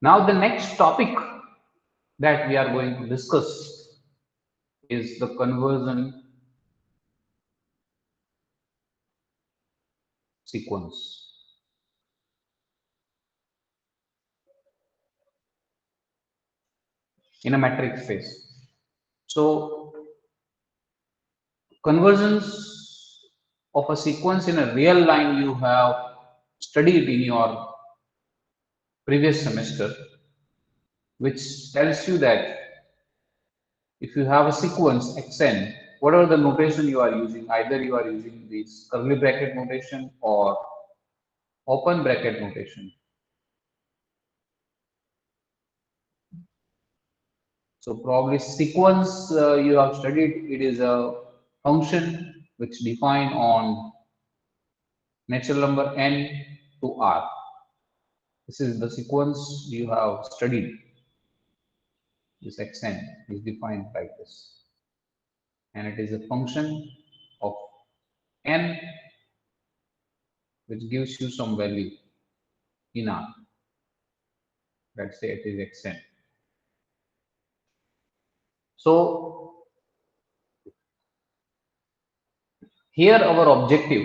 Now the next topic that we are going to discuss is the conversion sequence. In a matrix space. So convergence of a sequence in a real line you have studied in your previous semester, which tells you that if you have a sequence xn, whatever the notation you are using, either you are using this curly bracket notation or open bracket notation. So probably sequence you have studied, it is a function which define on natural number n to r. This is the sequence you have studied. This xn is defined like this. And it is a function of n which gives you some value in r. Let's say it is xn. So here our objective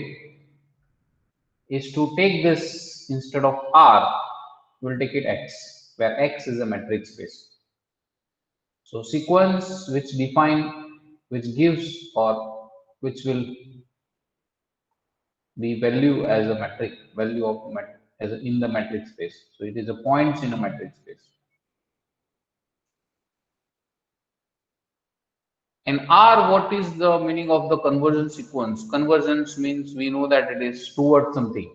is to take this instead of r, we'll take it x, where x is a matrix space. So sequence which gives or which will be value as a matrix, value of as in the matrix space. So it is a points in a matrix space. And R, what is the meaning of the convergence sequence? Convergence means we know that it is towards something.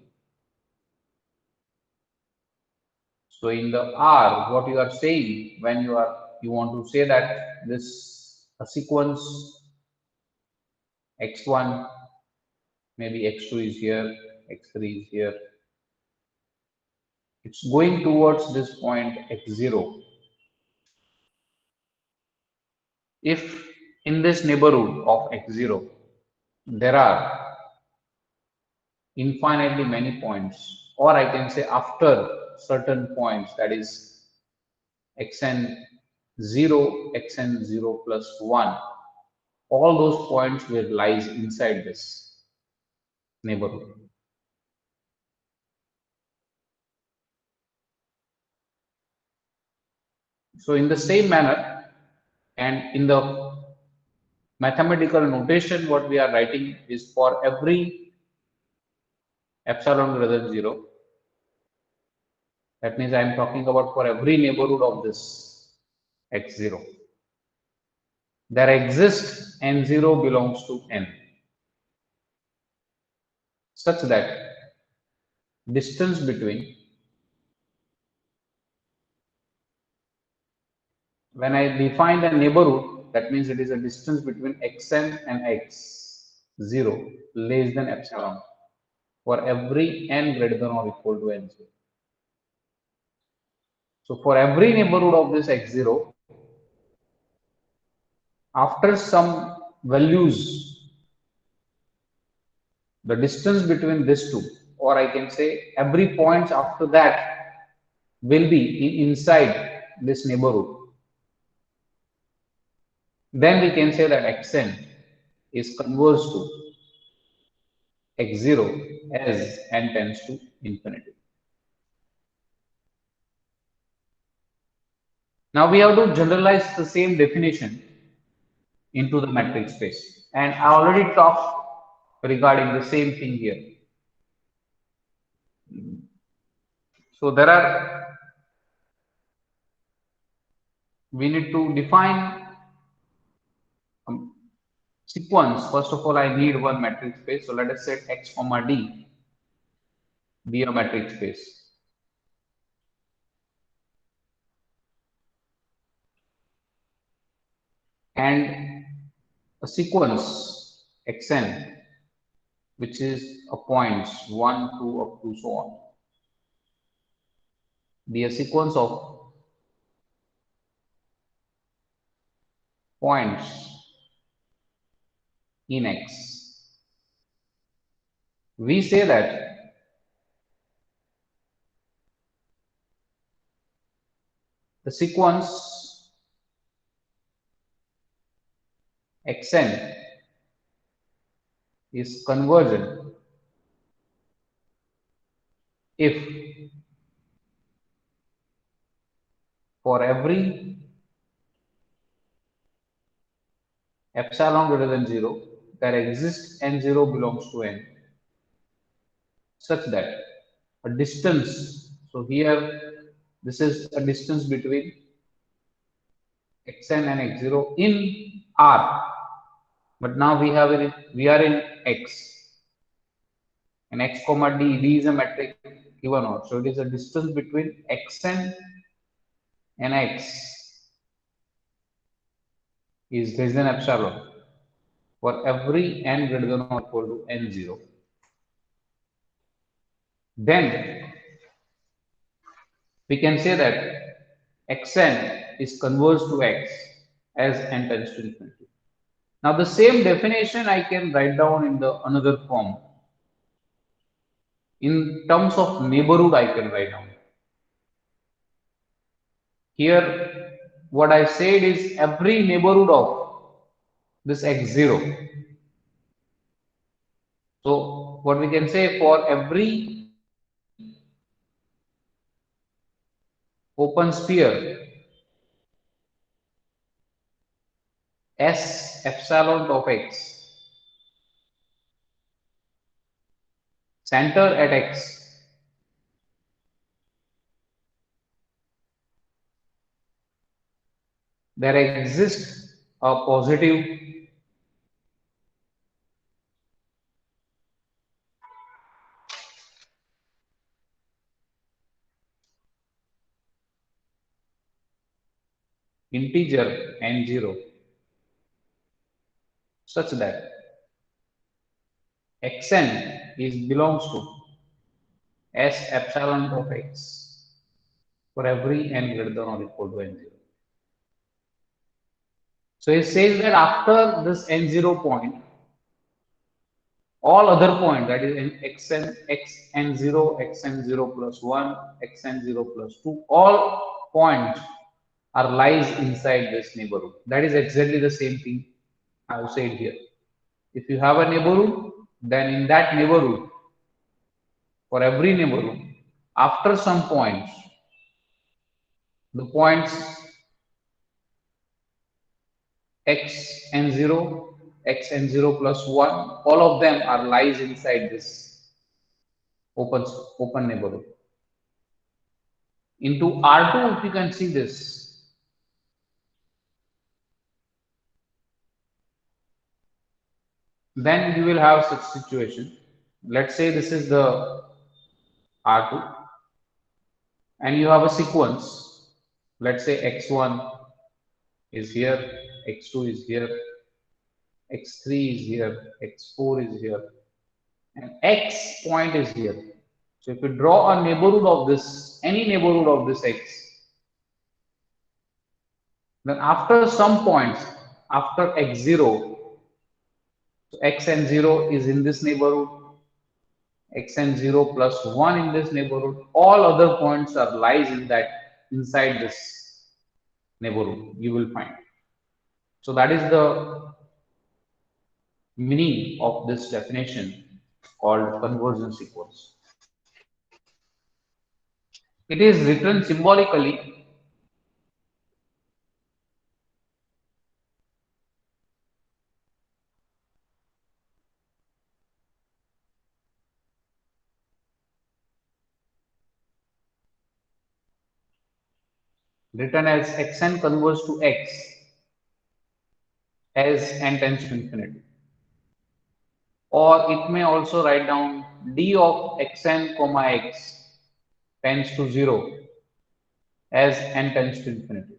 So in the R, what you are saying when you want to say that this a sequence x1, maybe x2 is here, x3 is here. It's going towards this point x0. If in this neighborhood of x0 there are infinitely many points, or I can say after certain points, that is xn0, xn0 plus 1, all those points will lies inside this neighborhood. So in the same manner, and in the mathematical notation, what we are writing is for every epsilon greater than 0, that means I am talking about for every neighborhood of this x0, there exists n0 belongs to n, such that distance between, when I define a neighborhood, that means it is a distance between xn and x0 less than epsilon for every n greater than or equal to n0. So for every neighborhood of this x0, after some values, the distance between these two, or I can say every point after that will be inside this neighborhood. Then we can say that xn is converse to x0 as n tends to infinity. Now we have to generalize the same definition into the matrix space, and I already talked regarding the same thing here. So there are, we need to define sequence. First of all, I need one matrix space. So let us say x comma d be a matrix space. And a sequence xn, which is a points 1, 2 up to so on, be a sequence of points in x. We say that sequence xn is convergent if for every epsilon greater than 0 there exists n0 belongs to n such that a distance, so here this is a distance between xn and x0 in R, but now we are in x, and x comma d is a metric given out, so it is a distance between xn and x is less than epsilon for every n greater than or equal to n0. Then we can say that xn is converse to x as n tends to infinity. Now the same definition I can write down in the another form. In terms of neighborhood, I can write down. Here, what I said is every neighborhood of this x0. So what we can say, for every open sphere, S epsilon of x, center at x, there exists a positive integer n0 such that xn is belongs to S epsilon of x for every n greater than or equal to n0. So it says that after this n0 point, all other points, that is xn0, xn0 plus 1, xn0 plus 2, all points are lies inside this neighborhood. That is exactly the same thing I have said here. If you have a neighborhood, then in that neighborhood, for every neighborhood, after some points, the points xn0, xn0 plus 1, all of them are lies inside this open neighborhood. Into R2, if you can see this, then you will have such situation. Let's say this is the R2 and you have a sequence. Let's say x1 is here, x2 is here, x3 is here, x4 is here, and x point is here. So if you draw a neighborhood of this, any neighborhood of this x, then after some points, after x0, so xn0 is in this neighborhood, xn0 plus 1 in this neighborhood, all other points are lies in that inside this neighborhood you will find. So that is the meaning of this definition called convergent sequence. It is written symbolically as xn converges to x as n tends to infinity. Or it may also write down d of xn comma x tends to 0 as n tends to infinity.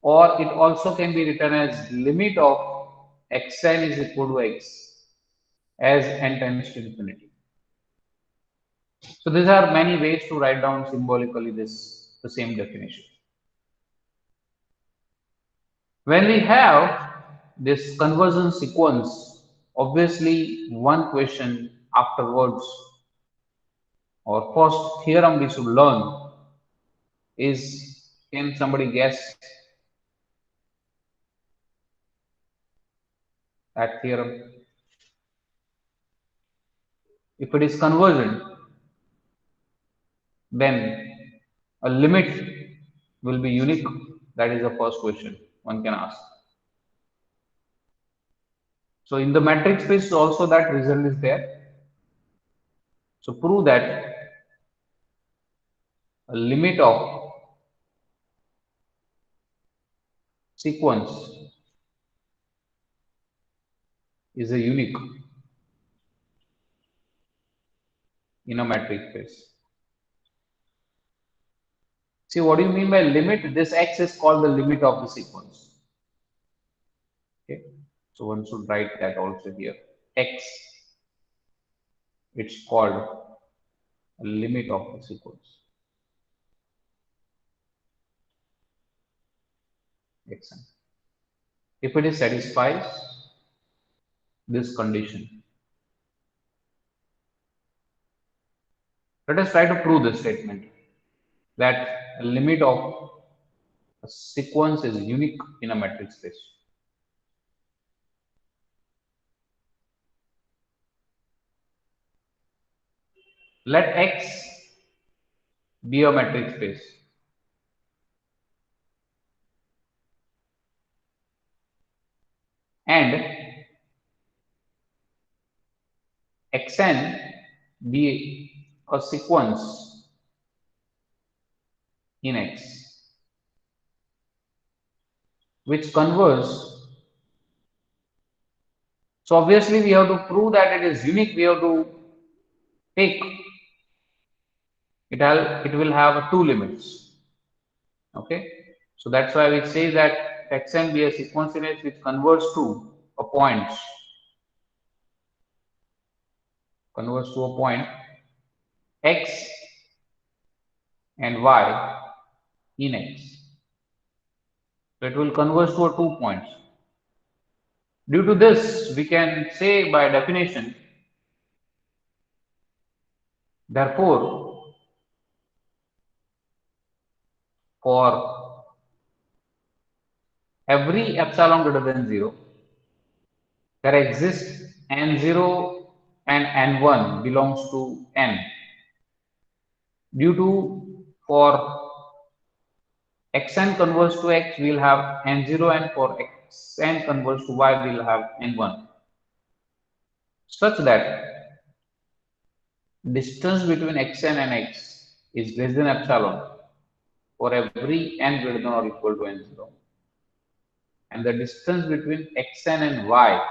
Or it also can be written as limit of xn is equal to x as n tends to infinity. So these are many ways to write down symbolically the same definition. When we have this convergence sequence, obviously one question afterwards or first theorem we should learn Can somebody guess that theorem? If it is convergent, then a limit will be unique. That is the first question one can ask. So in the matrix space also that result is there. So prove that a limit of sequence is a unique in a matrix space. See, what do you mean by limit? This x is called the limit of the sequence. Okay, so one should write that also here. X, it's called a limit of the sequence. Xn. If it is satisfies this condition, let us try to prove this statement that a limit of a sequence is unique in a matrix space. Let X be a matrix space and Xn be a sequence in X which converse. So obviously we have to prove that it is unique. We have to take it will have two limits. Okay, so that's why we say that Xn be a sequence in X which converts to a point, X and Y in X. So it will converge to a 2 points. Due to this, we can say by definition, therefore, for every epsilon greater than 0, there exists n0 and n1 belongs to n. Due to for xn converges to x, we will have n0, and for xn converges to y, we will have n1. Such that distance between xn and x is less than epsilon for every n greater than or equal to n0, and the distance between xn and y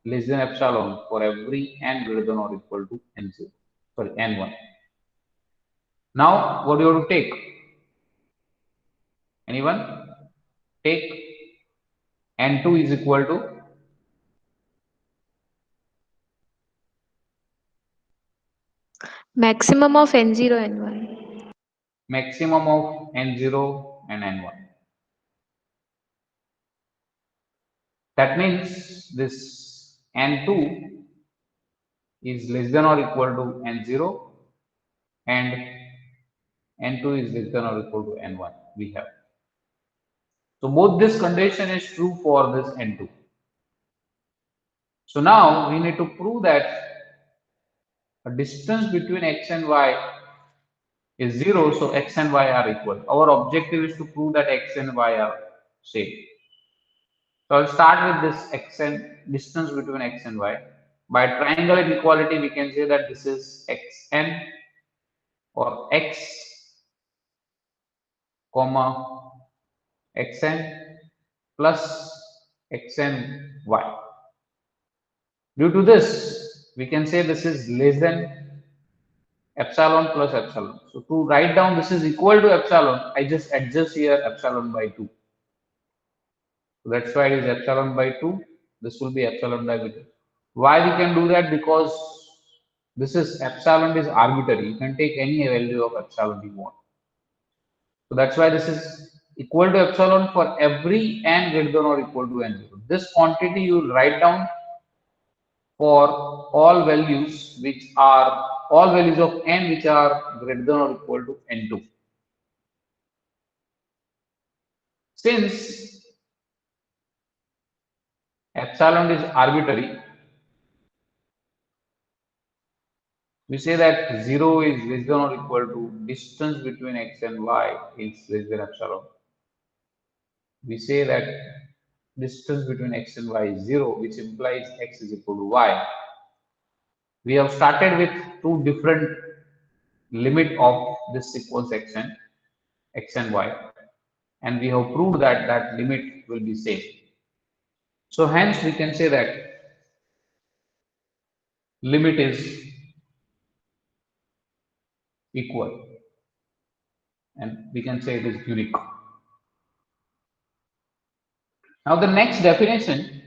less than epsilon for every n greater than or equal to n0, sorry, n1. Now, what do you have to take? Anyone? Take n2 is equal to Maximum of n0 n1. maximum of n0 and n1. That means this n2 is less than or equal to n0 and n2 is less than or equal to n1 we have. So both this condition is true for this n2. So now we need to prove that a distance between x and y is 0, so x and y are equal. Our objective is to prove that x and y are same. So I'll start with this x and distance between x and y. By triangle inequality, we can say that this is xn or x comma xn plus xn y. Due to this, we can say this is less than epsilon plus epsilon. So to write down this is equal to epsilon, I just adjust here epsilon by 2. So that's why it is epsilon by 2. This will be epsilon by 2. Why we can do that? Because this is epsilon is arbitrary. You can take any value of epsilon you want. So that's why this is equal to epsilon for every n greater than or equal to n0. This quantity you will write down for all values of n which are greater than or equal to n2. Since epsilon is arbitrary, we say that 0 is less than or equal to distance between x and y is less than epsilon. We say that distance between x and y is 0, which implies x is equal to y. We have started with two different limit of this sequence x and y, and we have proved that that limit will be same. So hence we can say that limit is equal, and we can say it is unique. Now the next definition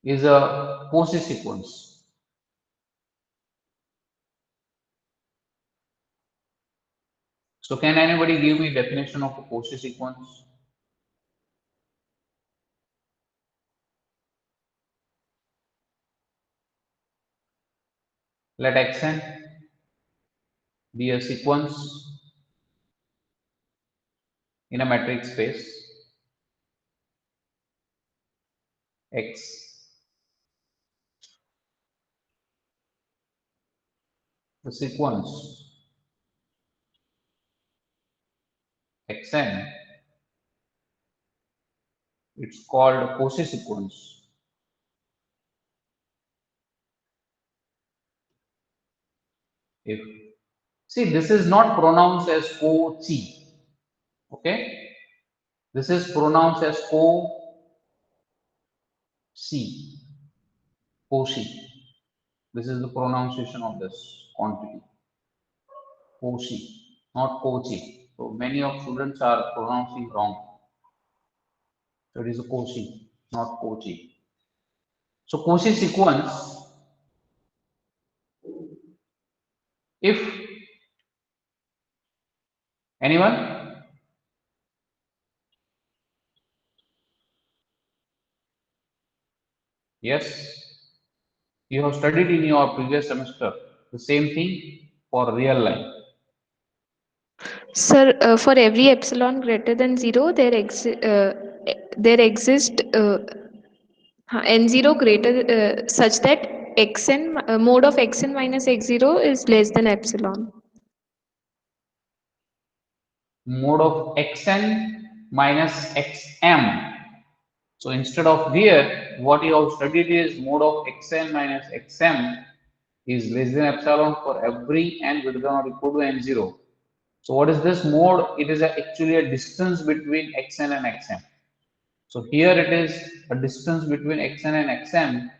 is a Cauchy sequence. So can anybody give me definition of a Cauchy sequence? Let xn be a sequence in a matrix space x. The sequence xn, it's called Cauchy sequence if, see, this is not pronounced as Cauchy, okay, this is pronounced as Cauchy. This is the pronunciation of this quantity, Cauchy, not Cauchy. So many of students are pronouncing wrong. So it is a Cauchy, not Cauchy. So Cauchy sequence, if anyone, yes, you have studied in your previous semester the same thing for real life. Sir, for every epsilon greater than 0, there exist n0 greater such that xn mode of xn minus x0 is less than epsilon. Mode of xn minus xm. So instead of here, what you have studied is mode of xn minus xm is less than epsilon for every n greater than or equal to n0. So what is this mode? It is actually a distance between xn and xm. So here it is a distance between xn and xm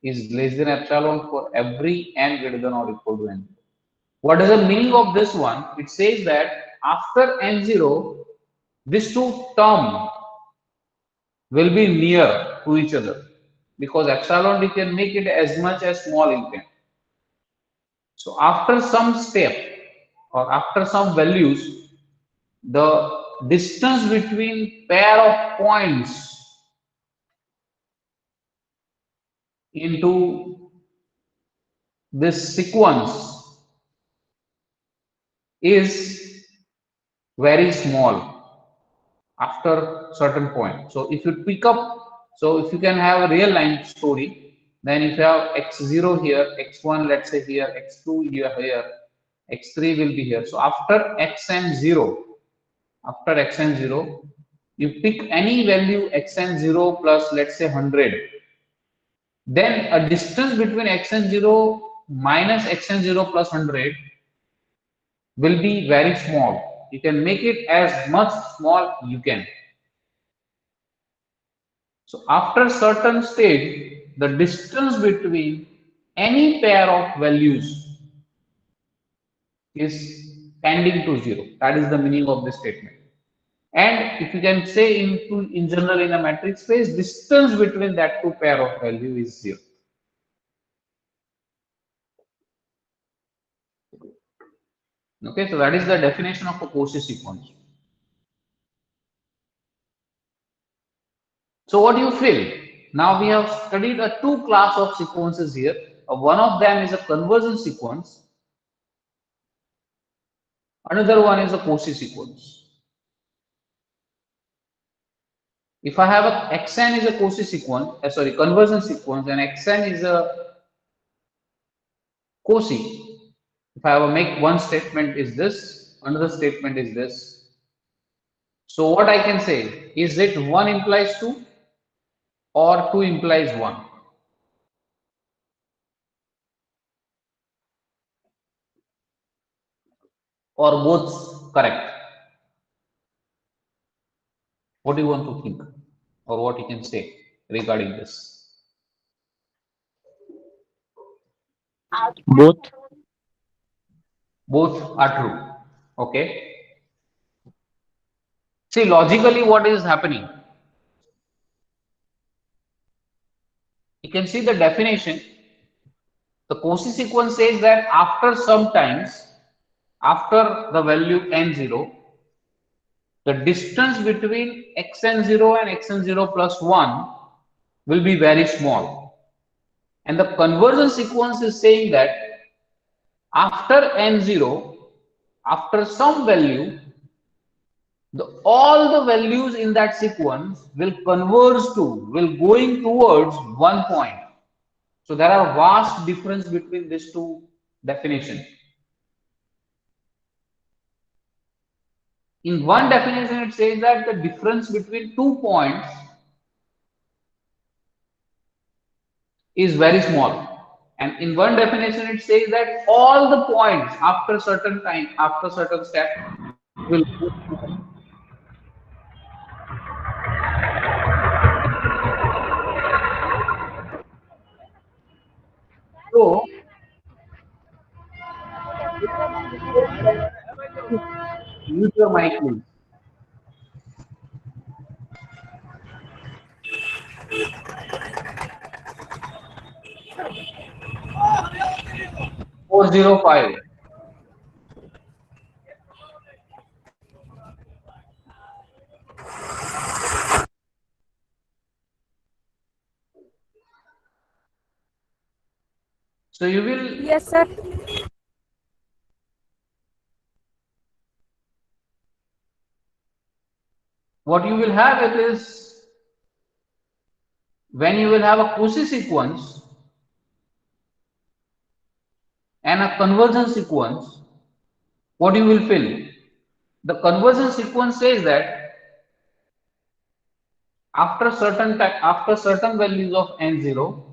is less than epsilon for every n greater than or equal to n. What is the meaning of this one? It says that after n0, these two terms will be near to each other because epsilon you can make it as much as small you can. So after some step or after some values, the distance between pair of points into this sequence is very small after certain point. So if you pick up, so if you can have a real line story, then if you have x0 here, x1 let's say here, x2 here, x3 will be here. So after xn0, you pick any value xn0 plus let's say 100, then a distance between xn0 minus xn0 plus 100 will be very small. You can make it as much small you can. So after certain stage, the distance between any pair of values is tending to 0. That is the meaning of this statement. And if you can say in general in a matrix space, distance between that two pair of value is 0. Okay, so that is the definition of a Cauchy sequence. So what do you feel? Now we have studied a two class of sequences here. One of them is a convergent sequence. Another one is a Cauchy sequence. If I have a xn is a Cauchy sequence, sorry, convergent sequence, and xn is a Cosy. If I have a make one statement is this, another statement is this. So what I can say is it 1 implies 2 or 2 implies 1, or both correct? What do you want to think, or what you can say regarding this? Both. Both are true. Okay. See, logically what is happening? You can see the definition. The Cauchy sequence says that after some times, after the value n0, the distance between xn0 and xn0 plus 1 will be very small. And the convergence sequence is saying that after n0, after some value, all the values in that sequence will converge to, will going towards 1 point. So there are vast difference between these two definitions. In one definition, it says that the difference between 2 points is very small. And in one definition, it says that all the points after certain time, after certain step, will go to 1. So, use your mic, please. 405. So you will, Yes, sir. what you will have it is, when you will have a Cauchy sequence and a convergence sequence, what you will fill? The convergence sequence says that after certain time, after certain values of n0,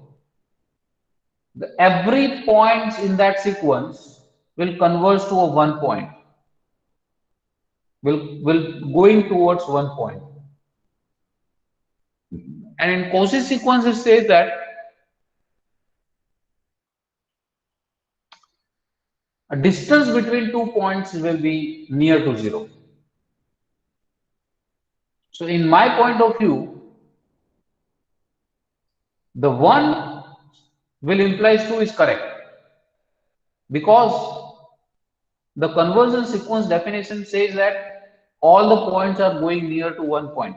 every point in that sequence will converge to a 1 point, will going towards 1 point. And in Cauchy sequence, it says that a distance between 2 points will be near to 0. So in my point of view, the 1 will implies 2 is correct, because the convergence sequence definition says that all the points are going near to 1 point.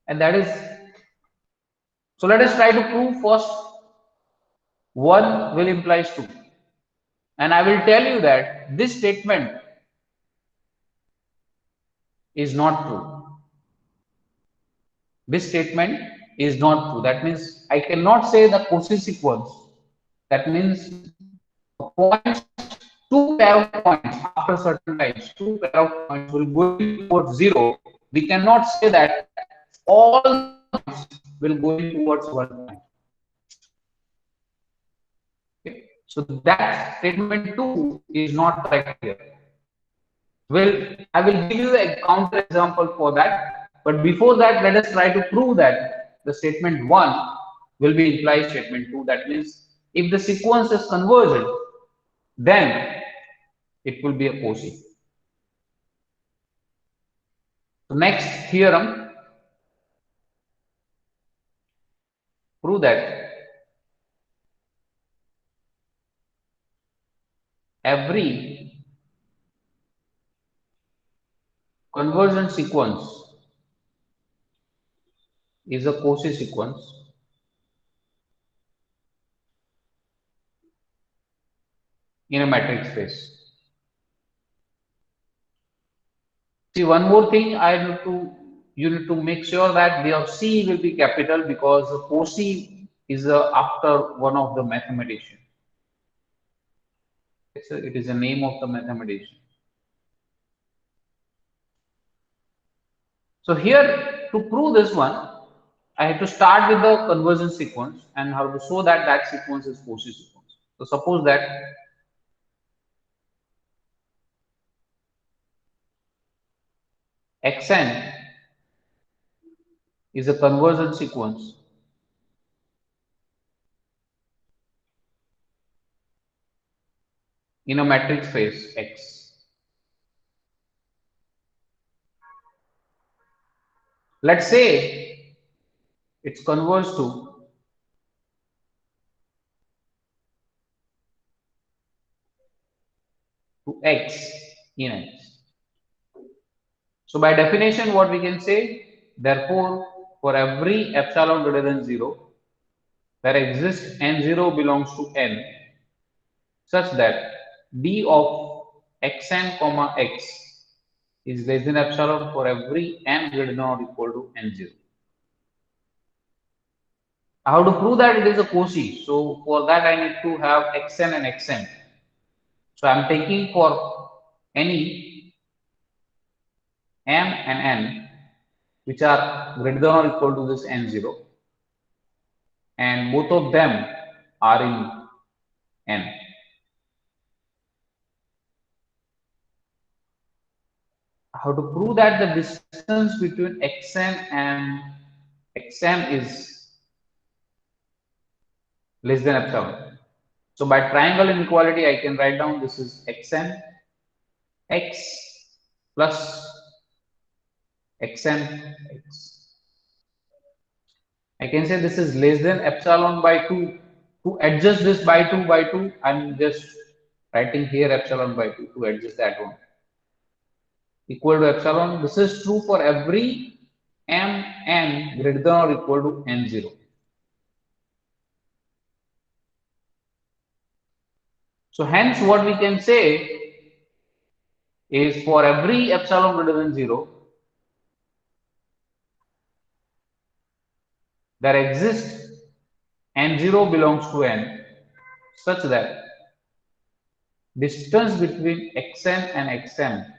And that is, so let us try to prove first 1 will implies 2. And I will tell you that this statement is not true. This statement is not true. That means I cannot say the Cauchy sequence. That means points, two pair of points after certain times, two pair of points will go towards 0. We cannot say that all points will go towards 1 point. Okay. So that statement 2 is not correct here. Well, I will give you a counter example for that. But before that, let us try to prove that the statement 1 will be implied statement 2. That means if the sequence is convergent, then it will be a Cauchy. So next theorem, prove that every convergent sequence is a Cauchy sequence in a matrix space. See, one more thing I have to you need to make sure that the of C will be capital, because Cosy is after one of the mathematician. It is a name of the mathematician. So here, to prove this one, I have to start with the convergent sequence and how to show that that sequence is Cauchy sequence. So suppose that xn is a convergent sequence in a matrix space X. Let's say it's converged to X in X. So by definition, what we can say, therefore, for every epsilon greater than 0, there exists n0 belongs to n, such that d of xn comma x is less than epsilon for every n greater than or equal to n0. How to prove that it is a Cauchy? So for that I need to have xn and xn. So I am taking for any m and n which are greater than or equal to this n0, and both of them are in n. How to prove that the distance between xn and xm is less than epsilon? So by triangle inequality, I can write down this is xn x plus xn x. I can say this is less than epsilon by 2. To adjust this by 2, I'm just writing here epsilon by 2 to adjust that one. Equal to epsilon. This is true for every m n greater than or equal to n0. So hence what we can say is for every epsilon greater than 0, there exists n0 belongs to n, such that distance between xn and xm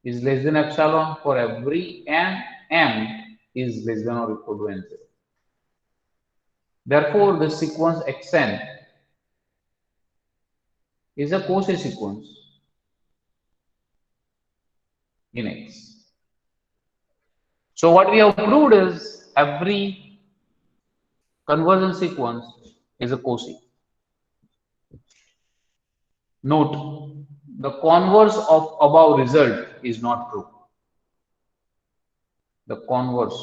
is less than epsilon for every n m is less than or equal to n0. Therefore, the sequence xn is a Cauchy sequence in X. So what we have proved is every convergent sequence is a Cauchy. Note, the converse of above result is not true. The converse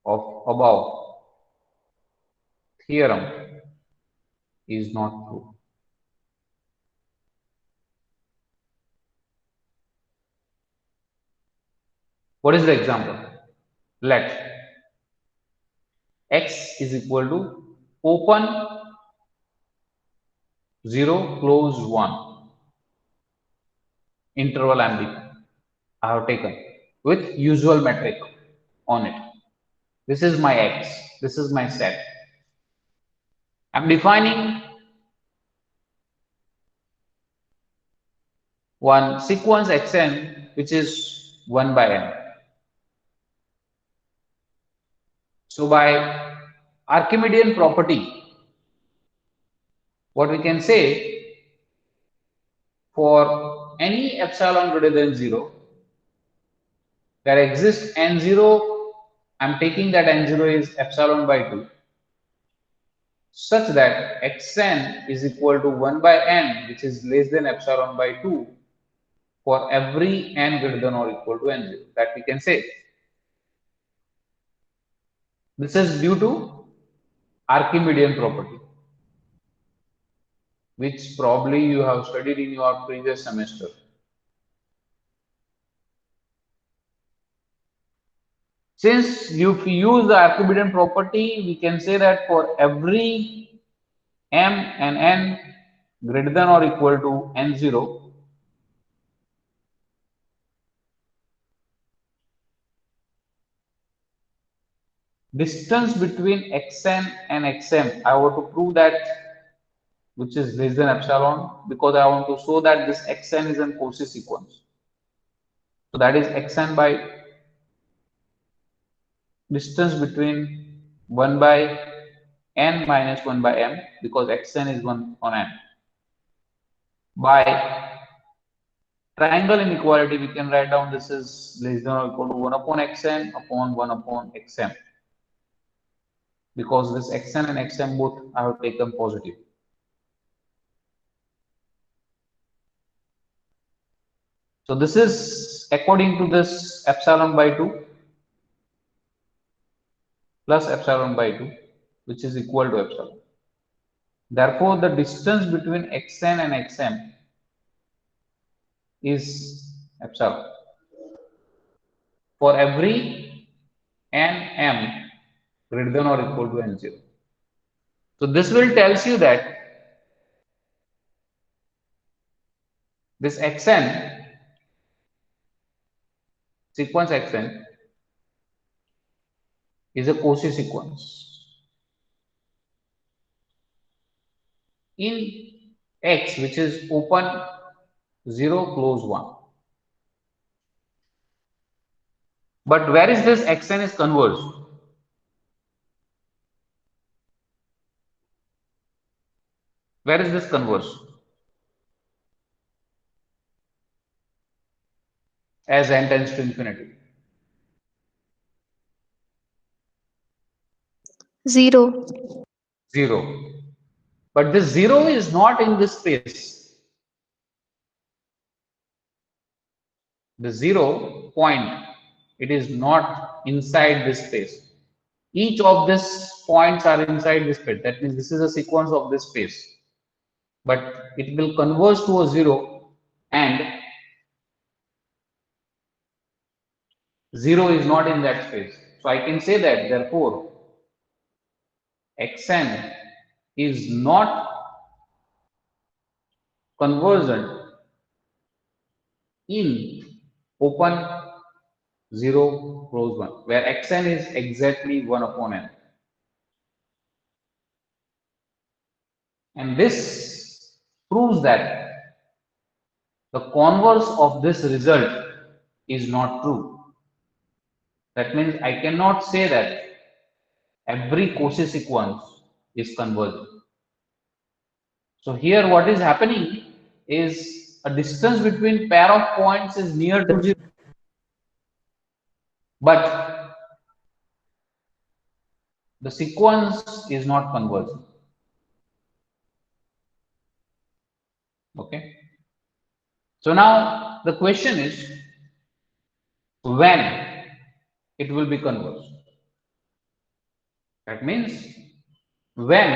of above theorem is not true. What is the example? Let x is equal to open 0 close 1 interval I have taken with usual metric on it. This is my x, this is my set. I'm defining one sequence xn which is 1 by n. So by Archimedean property, what we can say, for any epsilon greater than 0, there exists n0. I'm taking that n0 is epsilon by 2, such that xn is equal to 1 by n, which is less than epsilon by 2 for every n greater than or equal to n0. That we can say. This is due to Archimedean property, which probably you have studied in your previous semester. Since if we use the Archimedean property, we can say that for every m and n greater than or equal to n0, distance between xn and xm, I want to prove that which is less than epsilon, because I want to show that this xn is an Cauchy sequence. So that is xn by distance between 1 by n minus 1 by m, because xn is 1 on n, by triangle inequality. We can write down this is less than or equal to 1 upon xn upon 1 upon xm, because this xn and xm both I have taken positive. So this is according to this epsilon by 2 plus epsilon by 2, which is equal to epsilon. Therefore, the distance between xn and xm is epsilon for every n m greater than or equal to n0. So this will tells you that this xn sequence xn is a Cauchy sequence in x, which is open 0 close 1. But where is this xn is converse? Where is this converse? As n tends to infinity. 0. 0. But this 0 is not in this space. The 0 point, it is not inside this space. Each of these points are inside this space. That means this is a sequence of this space. But it will converge to a 0, and 0 is not in that space. So I can say that therefore xn is not convergent in open 0 close 1, where xn is exactly 1 upon n. And this proves that the converse of this result is not true. That means I cannot say that every Cauchy sequence is convergent. So here what is happening is a distance between pair of points is near to 0, but the sequence is not convergent. Okay. So now the question is when it will be converged. That means when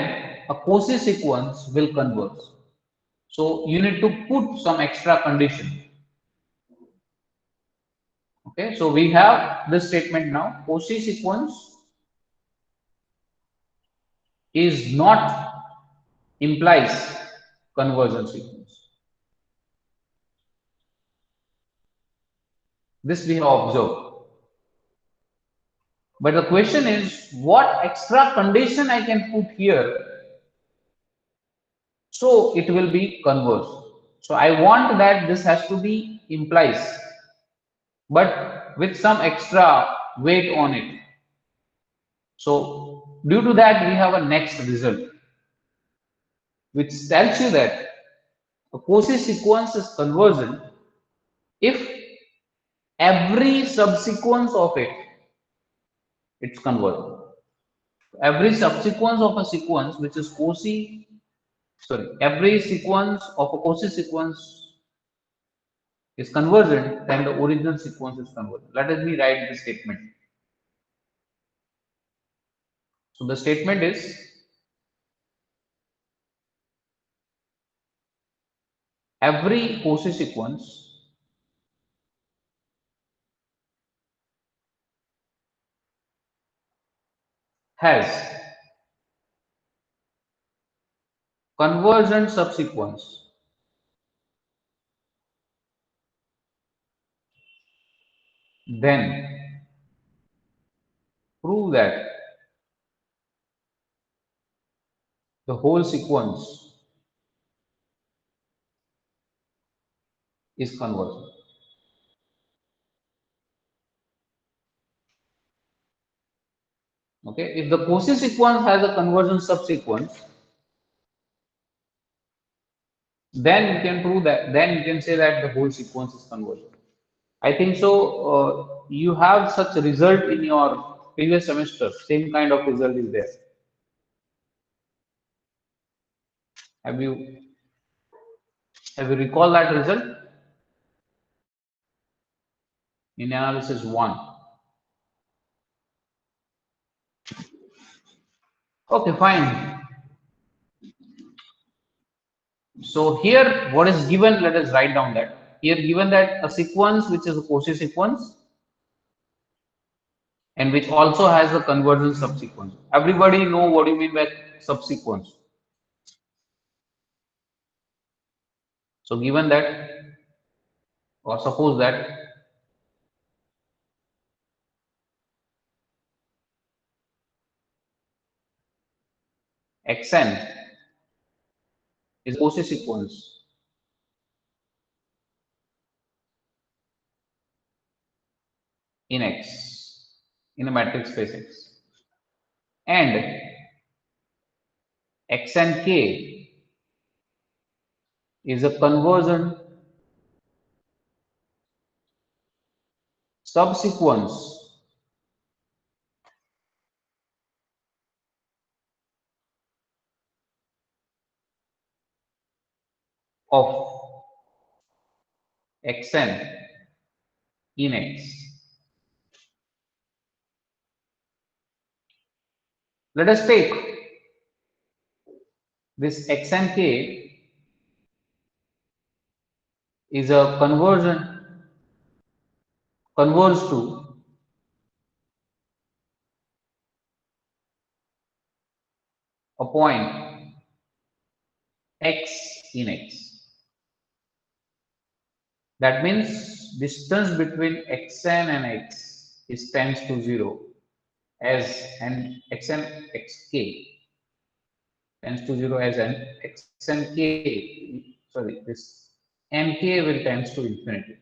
a Cauchy sequence will converge. So you need to put some extra condition. Okay, so we have this statement now. Cauchy sequence is not implies convergent sequence. This we have observed. But the question is what extra condition I can put here so it will be converse. So I want that this has to be implies, but with some extra weight on it. So due to that we have a next result, which tells you that a Cauchy sequence is convergent if every subsequence of it's convergent. Every subsequence of a sequence which is Cauchy, sorry, every sequence of a Cauchy sequence is convergent, then the original sequence is convergent. Let us me write the statement. So the statement is every Cauchy sequence has convergent subsequence then prove that the whole sequence is convergent. Okay, if the Cauchy sequence has a convergent subsequence, then you can prove that, then you can say that the whole sequence is convergent. I think so. You have such a result in your previous semester. Same kind of result is there. Have you recall that result in analysis 1? Okay, fine. So here, what is given? Let us write down that. Here, given that a sequence which is a Cauchy sequence and which also has a convergent subsequence. Everybody know what you mean by subsequence. So given that, or suppose that xn is a Cauchy sequence in X, in a matrix space X, and xn k is a convergent subsequence of xn in X. Let us take this xn k is a converge to a point x in X. That means distance between xn and X is tends to 0 as an xn xk tends to 0 as an xn k, sorry, this nk will tends to infinity.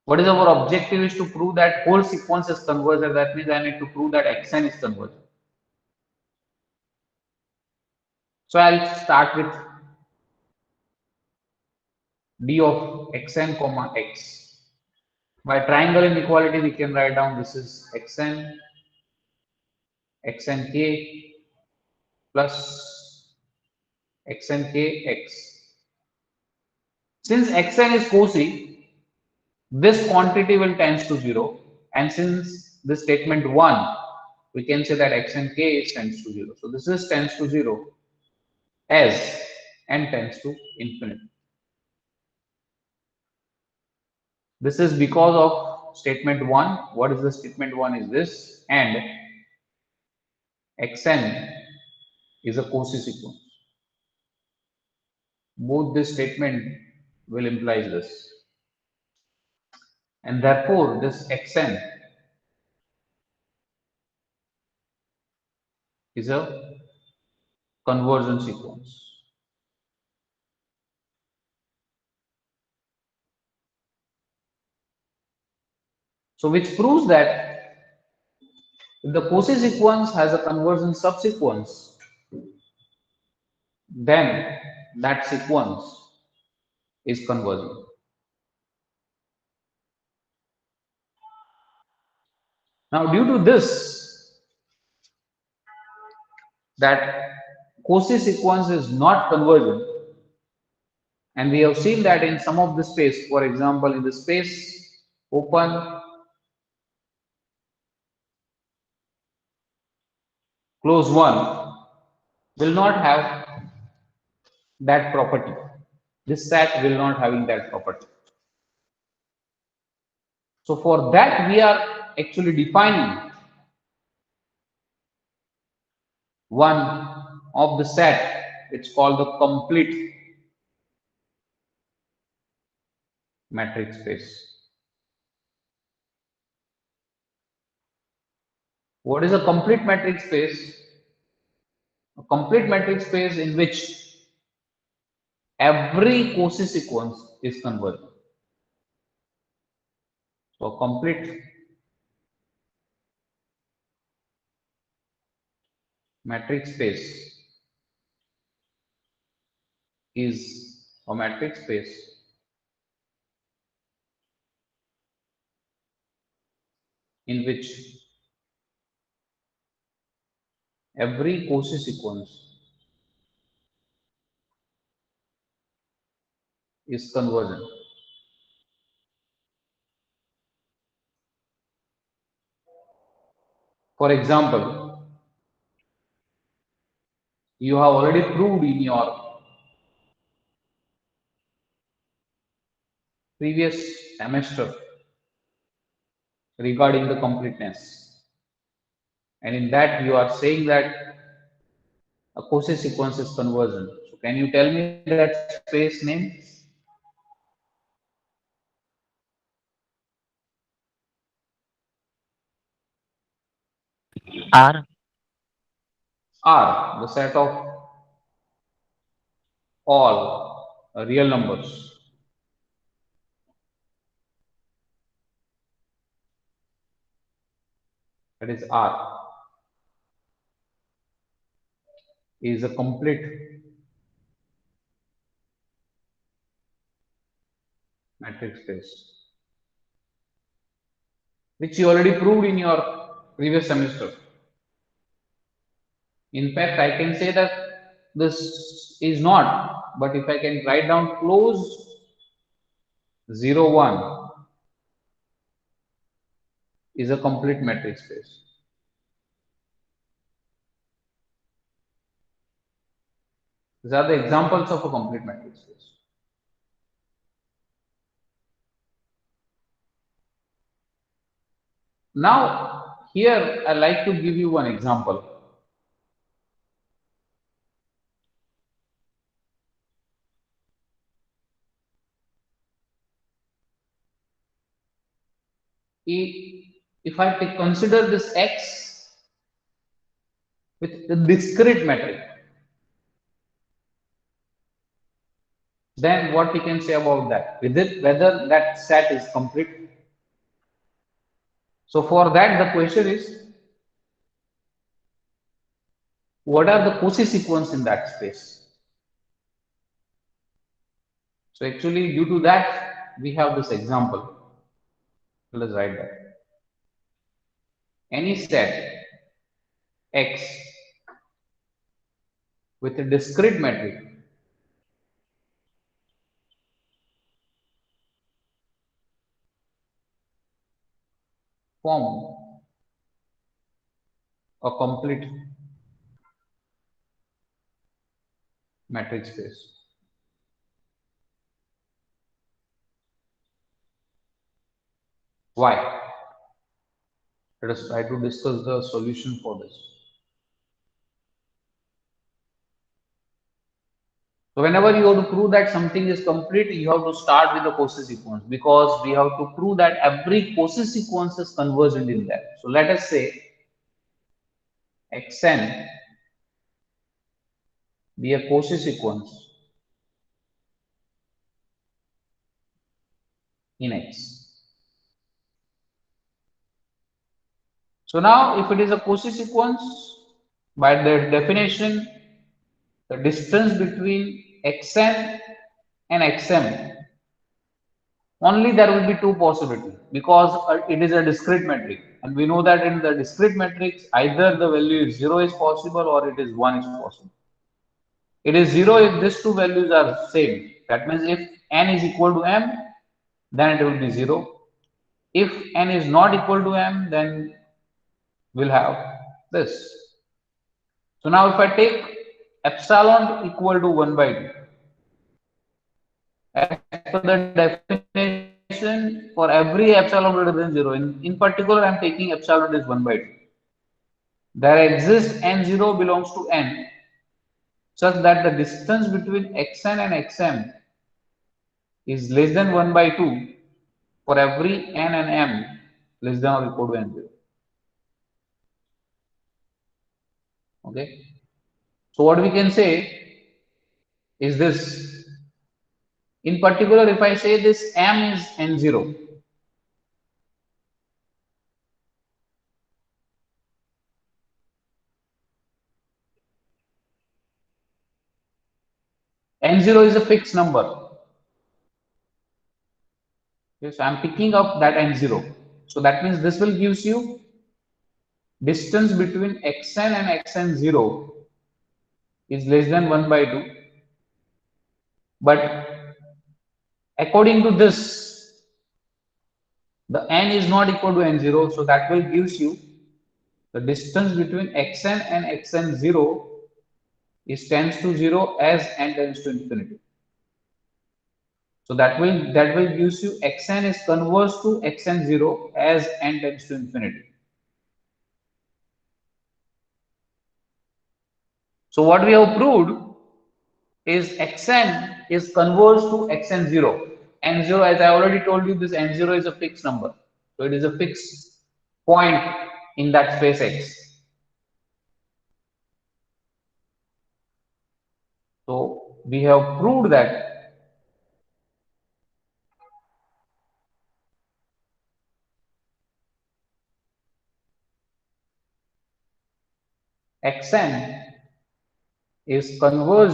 What is our objective is to prove that whole sequence is convergent. That means I need to prove that xn is convergent. So I'll start with d of xn comma x. By triangle inequality, we can write down this is xn k plus xn k x. Since xn is Cauchy, this quantity will tends to 0, and since this statement 1, we can say that xn k is tends to 0. So this is tends to 0 as n tends to infinity. This is because of statement 1. What is the statement 1 is this, and xn is a Cauchy sequence. Both this statement will imply this, and therefore this xn is a convergent sequence. So which proves that if the Cauchy sequence has a convergent subsequence, then that sequence is convergent. Now, due to this, that Cauchy sequence is not convergent, and we have seen that in some of the space, for example, in the space open, close one, will not have that property. This set will not having that property. So for that, we are actually defining one of the set. It's called the complete matrix space. What is a complete matrix space? A complete metric space in which every Cauchy sequence is convergent. So a complete metric space is a metric space in which every Cauchy sequence is convergent. For example, you have already proved in your previous semester regarding the completeness, and in that you are saying that a Cauchy sequence is convergent. So can you tell me that space name? R. R, the set of all real numbers. That is R is a complete metric space, which you already proved in your previous semester. In fact, I can say that this is not, but if I can write down closed 0, 1 is a complete metric space. These are the examples of a complete metric space. Now, here I like to give you one example. If I consider this x with the discrete metric, then what we can say about that, whether that set is complete. So for that, the question is, what are the Cauchy sequence in that space? So actually, due to that, we have this example. Let's write that. Any set x with a discrete metric form a complete metric space. Why? Let us try to discuss the solution for this. So whenever you have to prove that something is complete, you have to start with the Cauchy sequence, because we have to prove that every Cauchy sequence is convergent in that. So let us say xn be a Cauchy sequence in X. So now if it is a Cauchy sequence, by the definition, the distance between xn and xm, only there will be two possibilities, because it is a discrete metric, and we know that in the discrete matrix either the value is 0 is possible or it is 1 is possible. It is 0 if these two values are same. That means if n is equal to m, then it will be 0. If n is not equal to m, then we'll have this. So now if I take epsilon equal to 1 by 2, as per the definition, for every epsilon greater than 0, in particular I am taking epsilon is 1 by 2. There exists n0 belongs to n such that the distance between xn and xm is less than 1 by 2 for every n and m less than or equal to n0. Okay. So what we can say is this. In particular, if I say this m is n0, n0 is a fixed number. Yes, I am picking up that n0. So that means this will gives you distance between xn and xn0 is less than 1 by 2. But according to this, the n is not equal to n0. So that will gives you the distance between xn and xn0 is tends to 0 as n tends to infinity. So that will gives you xn is converse to xn0 as n tends to infinity. So what we have proved is xn is converse to xn0. n0, as I already told you, this n0 is a fixed number. So it is a fixed point in that space x. So we have proved that xn is converse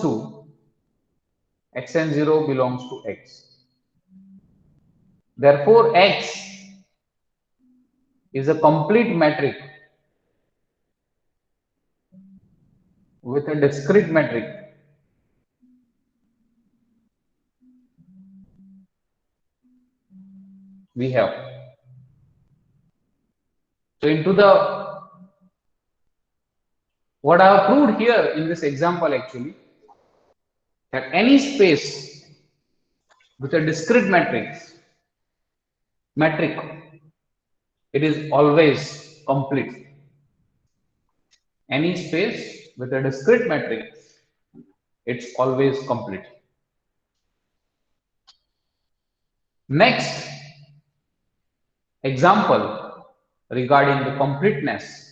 to xn0 belongs to x. Therefore, x is a complete metric with a discrete metric. We have. So into the what I have proved here in this example actually, that any space with a discrete metric, it is always complete. Any space with a discrete metric, it's always complete. Next example regarding the completeness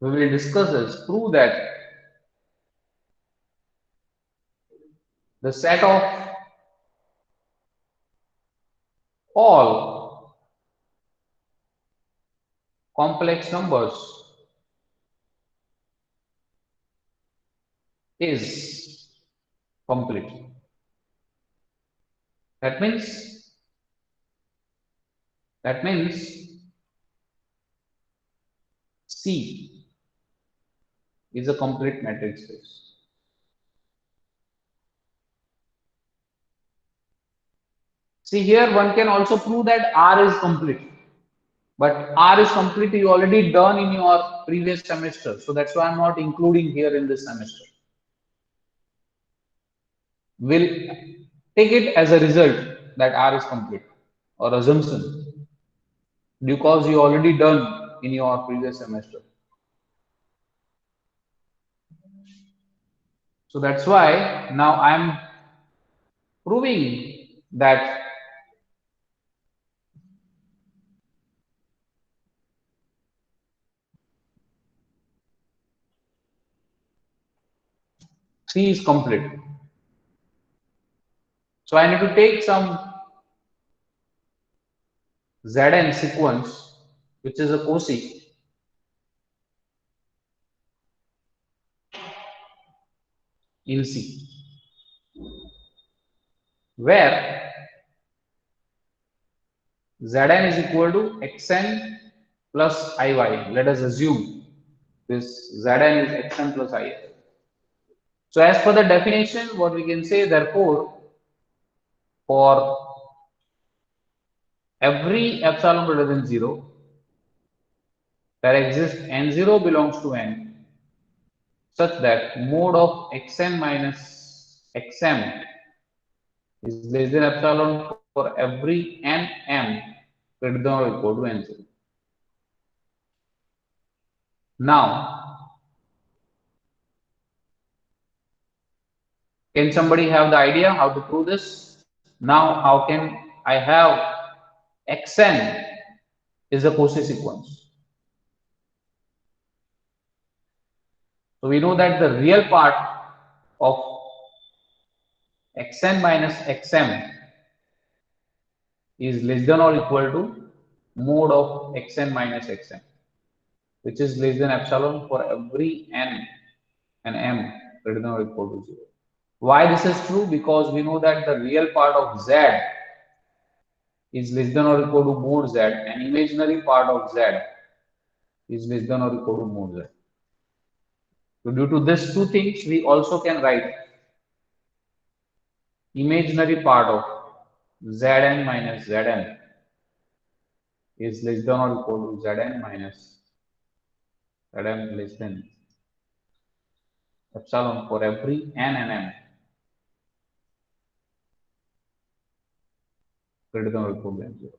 we will discuss is prove that the set of all complex numbers is complete. That means C is a complete metric space. See here one can also prove that R is complete. But R is complete you already done in your previous semester. So that's why I'm not including here in this semester. We'll take it as a result that R is complete or assumption because you already done in your previous semester. So that's why now I'm proving that C is complete. So I need to take some Zn sequence, which is a Cosy, in C, where Zn is equal to xn plus iy. Let us assume this Zn is xn plus iy. So as per the definition, what we can say, therefore, for every epsilon greater than 0, there exists n0 belongs to n, such that mode of xn minus xm is less than epsilon for every nm greater than or equal to n0. Now, can somebody have the idea how to prove this? Now, how can I have xn is a Cauchy sequence? So we know that the real part of xn minus xm is less than or equal to mode of xn minus xm, which is less than epsilon for every n and m greater than or equal to 0. Why this is true? Because we know that the real part of z is less than or equal to mode z, and imaginary part of z is less than or equal to mode z. So due to these two things, we also can write imaginary part of zn minus zm is less than or equal to zn minus zm less than epsilon for every n and m greater than or equal to 0.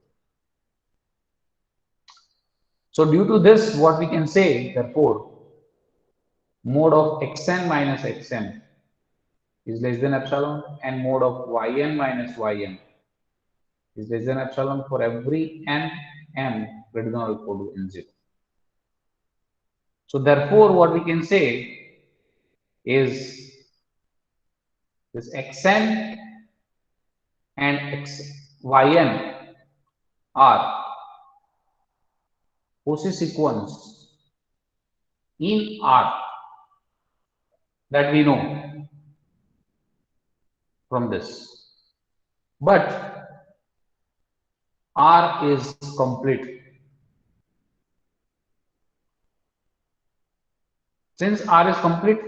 So due to this, what we can say, therefore, mode of xn minus xm is less than epsilon, and mode of yn minus ym is less than epsilon for every n m greater than or equal to n0. So therefore, what we can say is this xn and yn are Cauchy sequence in R that we know from this. But R is complete. Since R is complete,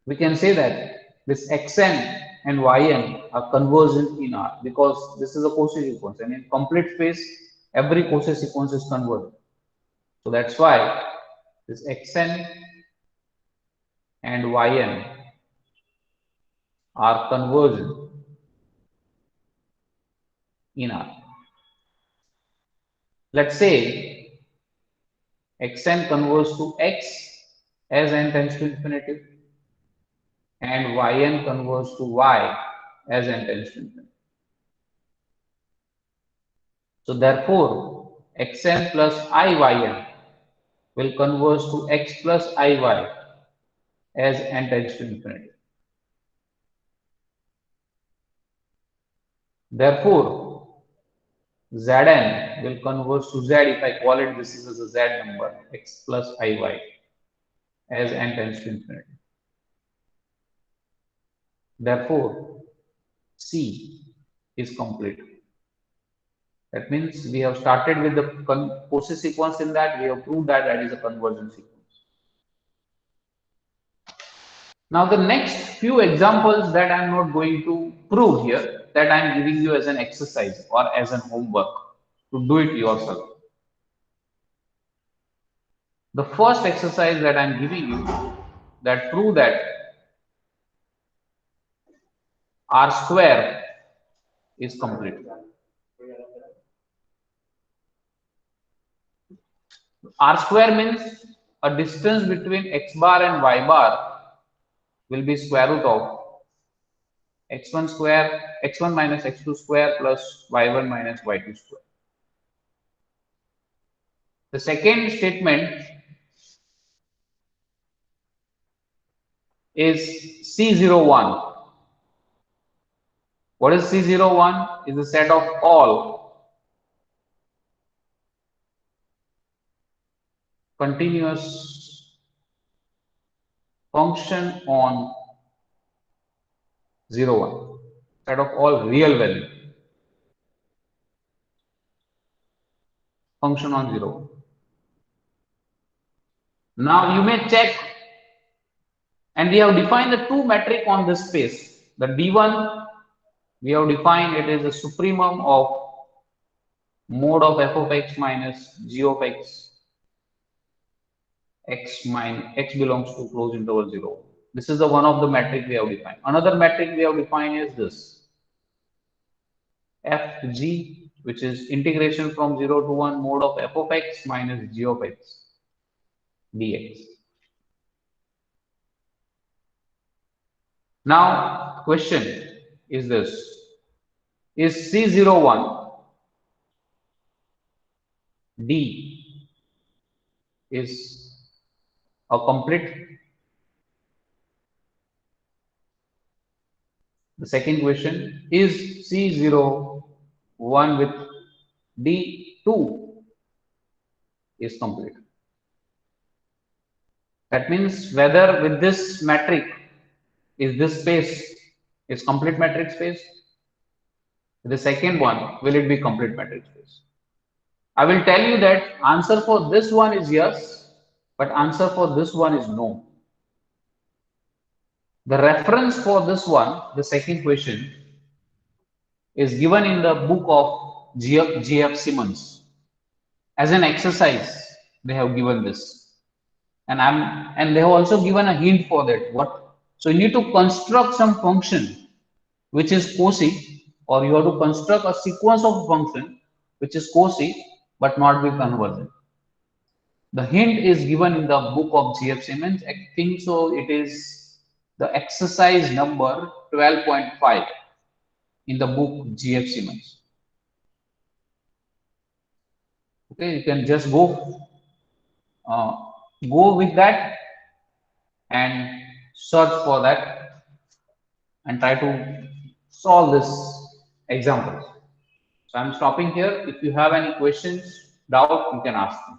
we can say that this xn and yn are convergent in R, because this is a Cauchy sequence, and in complete space, every Cauchy sequence is convergent. So that's why this xn and yn are convergent in R. Let's say xn converges to x as n tends to infinity, and yn converges to y as n tends to infinity. So therefore, xn plus iyn will converge to x plus iy as n tends to infinity. Therefore, Zn will converge to Z if I call it this is a Z number, x plus iy as n tends to infinity. Therefore, C is complete. That means we have started with the Cauchy sequence. In that we have proved that that is a convergent sequence. Now the next few examples that I am not going to prove here, that I am giving you as an exercise or as an homework to do it yourself. The first exercise that I am giving you that prove that R square is complete. R square means a distance between x bar and y bar will be square root of x1 square, x1 minus x2 square plus y1 minus y2 square. The second statement is C01. What is C01? Is a set of all continuous function on 01, set of all real value function on 0. Now you may check, and we have defined the two metric on this space. The D1, we have defined it is a supremum of mode of f of x minus g of x, x minus x belongs to closed interval 0. This is the one of the metric we have defined. Another metric we have defined is this fg, which is integration from 0 to 1 mode of f of x minus g of x dx. Now question is this: is C01 D is or complete? The second question is C0 1 with D2 is complete. That means whether with this matrix is this space is complete matrix space. The second one, will it be complete matrix space? I will tell you that answer for this one is yes, but answer for this one is no. The reference for this one, the second question, is given in the book of G.F. Simmons. As an exercise, they have given this. And they have also given a hint for that. What? So you need to construct some function which is Cosy, or you have to construct a sequence of function which is Cosy but not be convergent. The hint is given in the book of G.F. Simmons. I think so. It is the exercise number 12.5 in the book G.F. Simmons. Okay, you can just uh, go with that and search for that and try to solve this example. So I'm stopping here. If you have any questions, doubt, you can ask me.